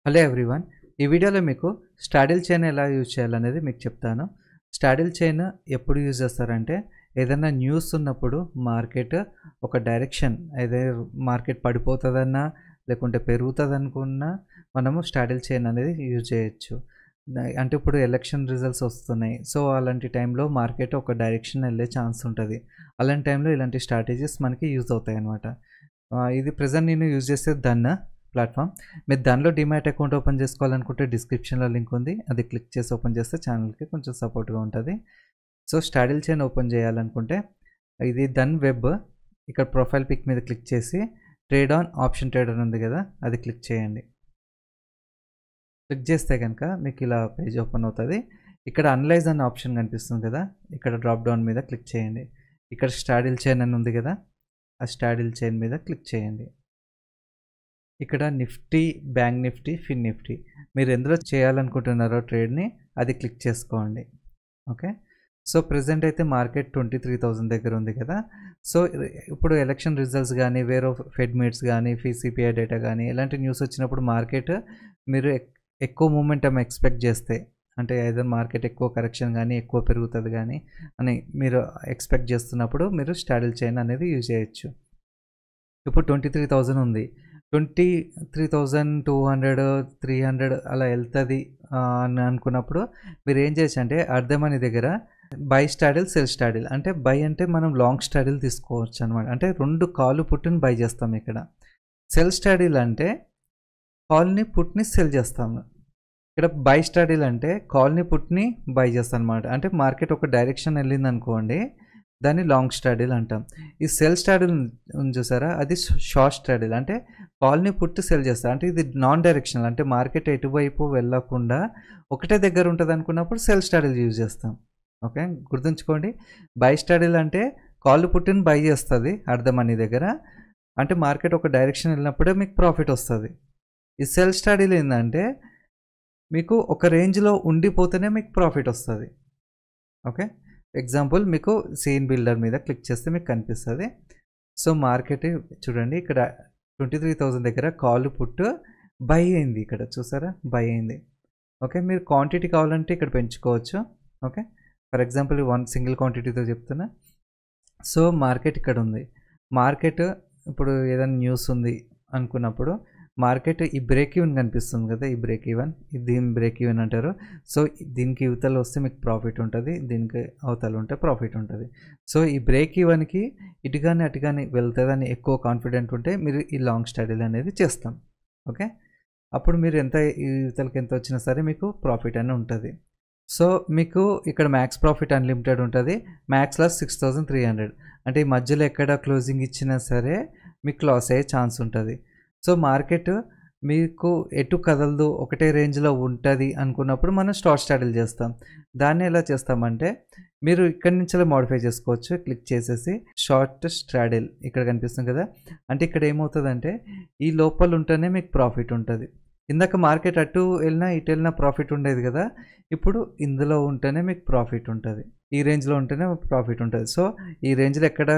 Hello everyone. ఈ వీడియోలో మీకు స్ట్రాడిల్ చైన్ ఎలా యూజ్ చేయాలనేది మీకు చెప్తాను. స్ట్రాడిల్ చైన్ ఎప్పుడు యూజ్ చేస్తారంటే ఏదైనా న్యూస్ ఉన్నప్పుడు మార్కెట్ ఒక డైరెక్షన్ ఏదో మార్కెట్ పడిపోతుందన్నా లేకుంటే పెరుగుతుందనుకున్నా మనము స్ట్రాడిల్ చైన్ అనేది యూజ్ చేయొచ్చు. అంటే ఇప్పుడు ఎలక్షన్ రిజల్ట్స్ వస్తున్నాయి. సో అలాంటి టైంలో మార్కెట్ ఒక డైరెక్షన్ వెళ్ళే ఛాన్స్ ఉంటుంది. అలాంటి టైంలో ఇలాంటి స్ట్రాటజీస్ మనకి యూజ్ అవుతాయి అన్నమాట. ఇది ప్రెజెంట్ నేను యూజ్ చేసేది ప్లాట్ఫామ్. మీరు దానిలో డిమాట్ అకౌంట్ ఓపెన్ చేసుకోవాలనుకుంటే డిస్క్రిప్షన్లో లింక్ ఉంది, అది క్లిక్ చేసి ఓపెన్ చేస్తే ఛానల్కి కొంచెం సపోర్ట్గా ఉంటుంది. సో స్ట్రాడిల్ చైన్ ఓపెన్ చేయాలనుకుంటే ఇది వెబ్, ఇక్కడ ప్రొఫైల్ పిక్ మీద క్లిక్ చేసి ట్రేడ్ ఆన్ ఆప్షన్ ట్రేడర్ ఉంది కదా, అది క్లిక్ చేయండి. క్లిక్ చేస్తే కనుక మీకు ఇలా పేజ్ ఓపెన్ అవుతుంది. ఇక్కడ అనలైజ్ అనే ఆప్షన్ కనిపిస్తుంది కదా, ఇక్కడ డ్రాప్ డౌన్ మీద క్లిక్ చేయండి. ఇక్కడ స్ట్రాడిల్ చైన్ అని ఉంది కదా, ఆ స్ట్రాడిల్ చైన్ మీద క్లిక్ చేయండి. ఇక్కడ నిఫ్టీ, బ్యాంక్ నిఫ్టీ, ఫిన్ నిఫ్టీ మీరు ఎందులో చేయాలనుకుంటున్నారో ట్రేడ్ని అది క్లిక్ చేసుకోండి. ఓకే, సో ప్రెజెంట్ అయితే మార్కెట్ 23,000 దగ్గర ఉంది కదా. సో ఇప్పుడు ఎలక్షన్ రిజల్ట్స్ కానీ వేరే ఫెడ్ మీట్స్ కానీ సిపిఐ డేటా కానీ ఇలాంటి న్యూస్ వచ్చినప్పుడు మార్కెట్ మీరు ఎక్కువ మూమెంటం ఎక్స్పెక్ట్ చేస్తే, అంటే ఏదైనా మార్కెట్ ఎక్కువ కరెక్షన్ కానీ ఎక్కువ పెరుగుతుంది కానీ అని మీరు ఎక్స్పెక్ట్ చేస్తున్నప్పుడు మీరు స్ట్రాడిల్ చైన్ అనేది యూజ్ చేయొచ్చు. ఇప్పుడు 23,000 ఉంది, 23,200, 300 అలా వెళ్తుంది అని అనుకున్నప్పుడు మీరు ఏం చేయొచ్చు అంటే అర్ధమని దగ్గర బై స్ట్రాడిల్, సెల్ స్ట్రాడిల్. అంటే బై అంటే మనం లాంగ్ స్ట్రాడిల్ తీసుకోవచ్చు అనమాట. అంటే 2 కాల్ పుట్ని బై చేస్తాం. ఇక్కడ సెల్ స్ట్రాడిల్ అంటే కాల్ని పుట్ని సెల్ చేస్తాము. ఇక్కడ బై స్ట్రాడిల్ అంటే కాల్ని పుట్ని బై చేస్తాం అనమాట. అంటే మార్కెట్ ఒక డైరెక్షన్ వెళ్ళింది అనుకోండి, దాన్ని లాంగ్ స్ట్రాడిల్ అంటాం. ఈ సెల్ స్ట్రాడిల్ చూసారా, అది షార్ట్ స్ట్రాడిల్. అంటే కాల్ని పుట్టి సెల్ చేస్తారు. అంటే ఇది నాన్ డైరెక్షనల్, అంటే మార్కెట్ ఎటువైపు వెళ్ళకుండా ఒకటే దగ్గర ఉంటుంది అనుకున్నప్పుడు సెల్ స్ట్రాడిల్ యూజ్ చేస్తాం. ఓకే, గుర్తుంచుకోండి. బై స్ట్రాడిల్ అంటే కాల్ పుట్టిని బై చేస్తుంది అర్ధమని దగ్గర, అంటే మార్కెట్ ఒక డైరెక్షన్ వెళ్ళినప్పుడే మీకు ప్రాఫిట్ వస్తుంది. ఈ సెల్ స్ట్రాడిల్ ఏంటంటే మీకు ఒక రేంజ్లో ఉండిపోతేనే మీకు ప్రాఫిట్ వస్తుంది. ఓకే, ఎగ్జాంపుల్ మీకు సీన్ బిల్డర్ మీద క్లిక్ చేస్తే మీకు కనిపిస్తుంది. సో మార్కెట్ చూడండి, ఇక్కడ 23,000 దగ్గర కాల్ పుట్టు బై అయింది. ఇక్కడ చూసారా, బై అయింది. ఓకే, మీరు క్వాంటిటీ కావాలంటే ఇక్కడ పెంచుకోవచ్చు. ఓకే, ఫర్ ఎగ్జాంపుల్ 1 సింగిల్ క్వాంటిటీతో చెప్తున్నా. సో మార్కెట్ ఇక్కడ ఉంది. మార్కెట్ ఇప్పుడు ఏదైనా న్యూస్ ఉంది అనుకున్నప్పుడు మార్కెట్ ఈ బ్రేక్ ఈవెన్ కనిపిస్తుంది కదా, ఈ బ్రేక్ ఈవెన్, దీని బ్రేక్ ఈవెన్ అంటారు. సో దీనికి యువతలు వస్తే మీకు ప్రాఫిట్ ఉంటుంది, దీనికి అవతలు ఉంటే ప్రాఫిట్ ఉంటుంది. సో ఈ బ్రేక్ ఈవెన్కి ఇటు కానీ అటు కానీ వెళ్తుందని ఎక్కువ కాన్ఫిడెంట్ ఉంటే మీరు ఈ లాంగ్ స్ట్రాడిల్ అనేది చేస్తాం. ఓకే, అప్పుడు మీరు ఎంత యువతలకి ఎంత వచ్చినా సరే మీకు ప్రాఫిట్ అని ఉంటుంది. సో మీకు ఇక్కడ మ్యాక్స్ ప్రాఫిట్ అన్లిమిటెడ్ ఉంటుంది. Max loss 6,300. అంటే ఈ మధ్యలో ఎక్కడ క్లోజింగ్ ఇచ్చినా సరే మీకు లాస్ అయ్యే ఛాన్స్ ఉంటుంది. సో మార్కెట్ మీకు ఎటు కదలదు, ఒకటే రేంజ్లో ఉంటుంది అనుకున్నప్పుడు మనం షార్ట్ స్ట్రాడిల్ చేస్తాం. దాన్ని ఎలా చేస్తామంటే మీరు ఇక్కడి నుంచి మోడిఫై చేసుకోవచ్చు. క్లిక్ చేసేసి షార్ట్ స్ట్రాడిల్ ఇక్కడ కనిపిస్తుంది కదా, అంటే ఇక్కడ ఏమవుతుందంటే ఈ లోపల ఉంటేనే మీకు ప్రాఫిట్ ఉంటుంది. ఇందాక మార్కెట్ అటు వెళ్ళినా ఇటు వెళ్ళినా ప్రాఫిట్ ఉండేది కదా, ఇప్పుడు ఇందులో ఉంటేనే మీకు ప్రాఫిట్ ఉంటుంది. ఈ రేంజ్లో ఉంటేనే ప్రాఫిట్ ఉంటుంది. సో ఈ రేంజ్లో ఎక్కడ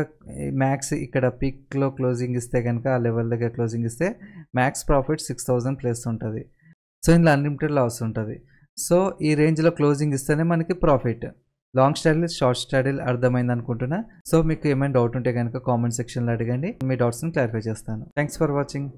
మ్యాక్స్ ఇక్కడ పీక్లో క్లోజింగ్ ఇస్తే కనుక ఆ లెవెల్ దగ్గర క్లోజింగ్ ఇస్తే మ్యాక్స్ ప్రాఫిట్ 6,000 ప్లస్ ఉంటుంది. సో ఇందులో అన్లిమిటెడ్ లాస్ ఉంటుంది. సో ఈ రేంజ్లో క్లోజింగ్ ఇస్తేనే మనకి profit. Long straddle, short straddle అర్థమైంది అనుకుంటున్నా. సో మీకు ఏమైనా డౌట్ ఉంటే కనుక కామెంట్ సెక్షన్లో అడగండి, మీ డౌట్స్ని క్లారిఫై చేస్తాను. Thanks for watching.